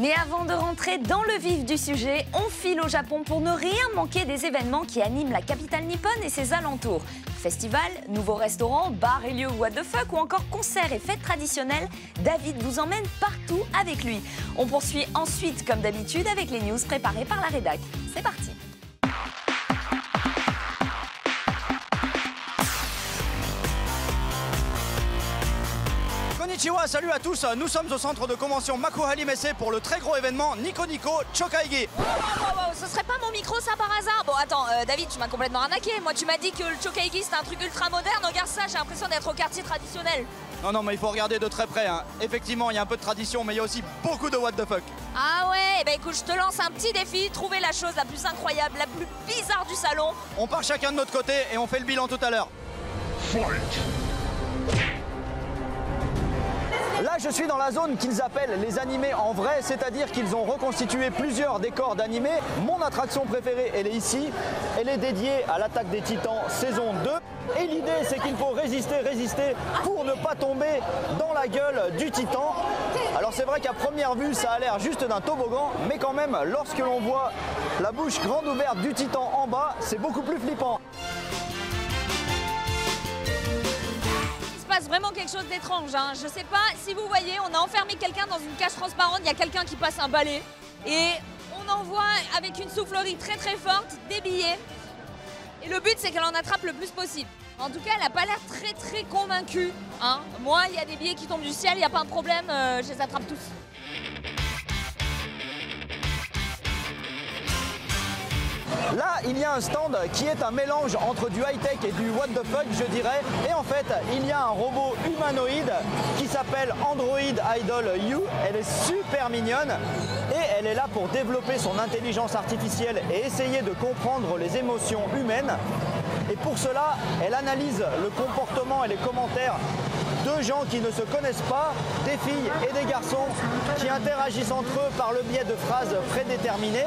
Mais avant de rentrer dans le vif du sujet, on file au Japon pour ne rien manquer des événements qui animent la capitale nippone et ses alentours. Festivals, nouveaux restaurants, bars et lieux what the fuck ou encore concerts et fêtes traditionnelles, David vous emmène partout avec lui. On poursuit ensuite, comme d'habitude, avec les news préparées par la rédac. C'est parti! Konnichiwa, salut à tous, nous sommes au centre de convention Makuhari Messe pour le très gros événement Nico Nico Chokaigi. Wow, ce serait pas mon micro ça par hasard? Bon attends, David, tu m'as complètement arnaqué. Moi tu m'as dit que le Chokaigi c'était un truc ultra moderne, regarde ça, j'ai l'impression d'être au quartier traditionnel. Non mais il faut regarder de très près, hein. Effectivement il y a un peu de tradition mais il y a aussi beaucoup de what the fuck. Ah ouais, bah écoute, je te lance un petit défi, trouver la chose la plus incroyable, la plus bizarre du salon. On part chacun de notre côté et on fait le bilan tout à l'heure. Là, je suis dans la zone qu'ils appellent les animés en vrai, c'est-à-dire qu'ils ont reconstitué plusieurs décors d'animés. Mon attraction préférée, elle est ici. Elle est dédiée à l'attaque des Titans saison 2. Et l'idée, c'est qu'il faut résister pour ne pas tomber dans la gueule du Titan. Alors c'est vrai qu'à première vue, ça a l'air juste d'un toboggan, mais quand même, lorsque l'on voit la bouche grande ouverte du Titan en bas, c'est beaucoup plus flippant. Vraiment quelque chose d'étrange, hein. Je sais pas si vous voyez, on a enfermé quelqu'un dans une cage transparente, il y a quelqu'un qui passe un balai et on envoie avec une soufflerie très forte des billets et le but c'est qu'elle en attrape le plus possible. En tout cas elle a pas l'air très convaincue, hein. Moi il y a des billets qui tombent du ciel, il n'y a pas un problème, je les attrape tous. Là, il y a un stand qui est un mélange entre du high-tech et du what the fuck, je dirais. Et en fait, il y a un robot humanoïde qui s'appelle Android Idol U. Elle est super mignonne et elle est là pour développer son intelligence artificielle et essayer de comprendre les émotions humaines. Et pour cela, elle analyse le comportement et les commentaires de gens qui ne se connaissent pas, des filles et des garçons qui interagissent entre eux par le biais de phrases prédéterminées.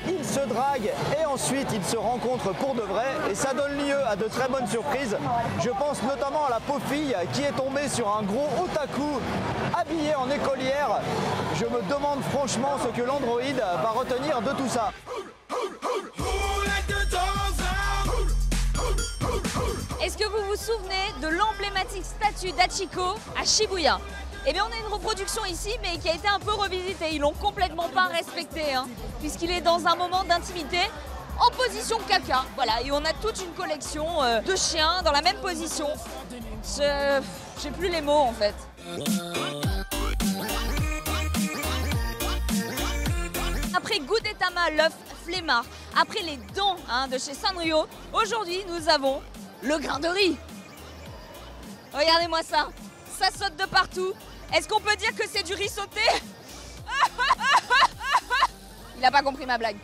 Ils se draguent et ensuite ils se rencontrent pour de vrai et ça donne lieu à de très bonnes surprises. Je pense notamment à la pauvre fille qui est tombée sur un gros otaku habillé en écolière. Je me demande franchement ce que l'androïde va retenir de tout ça. Est-ce que vous vous souvenez de l'emblématique statue d'Hachiko à Shibuya? Eh bien on a une reproduction ici mais qui a été un peu revisitée, ils l'ont complètement pas respecté, hein, puisqu'il est dans un moment d'intimité en position caca. Voilà, et on a toute une collection de chiens dans la même position. J'ai plus les mots en fait. Après Gudetama, l'œuf flemmard, après les dents de chez Sanrio, aujourd'hui nous avons le grain de riz. Regardez-moi ça, ça saute de partout. Est-ce qu'on peut dire que c'est du riz sauté? Il n'a pas compris ma blague.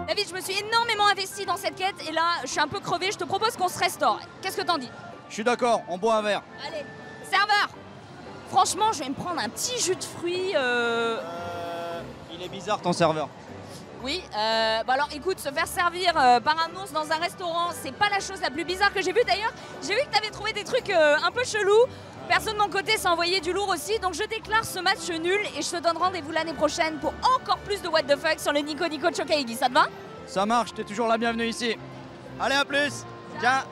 David, je me suis énormément investie dans cette quête et là, je suis un peu crevée. Je te propose qu'on se restaure. Qu'est-ce que t'en dis? Je suis d'accord, on boit un verre. Allez, serveur! Franchement, je vais me prendre un petit jus de fruits. Il est bizarre ton serveur. Oui, bah alors écoute, se faire servir par un ours dans un restaurant, c'est pas la chose la plus bizarre que j'ai vue. D'ailleurs, j'ai vu que t'avais trouvé des trucs un peu chelous. Personne de mon côté s'est envoyé du lourd aussi, donc je déclare ce match nul et je te donne rendez-vous l'année prochaine pour encore plus de what the fuck sur le Nico Nico Chokaigi, ça te va? Ça marche, t'es toujours la bienvenue ici. Allez, à plus. Ciao.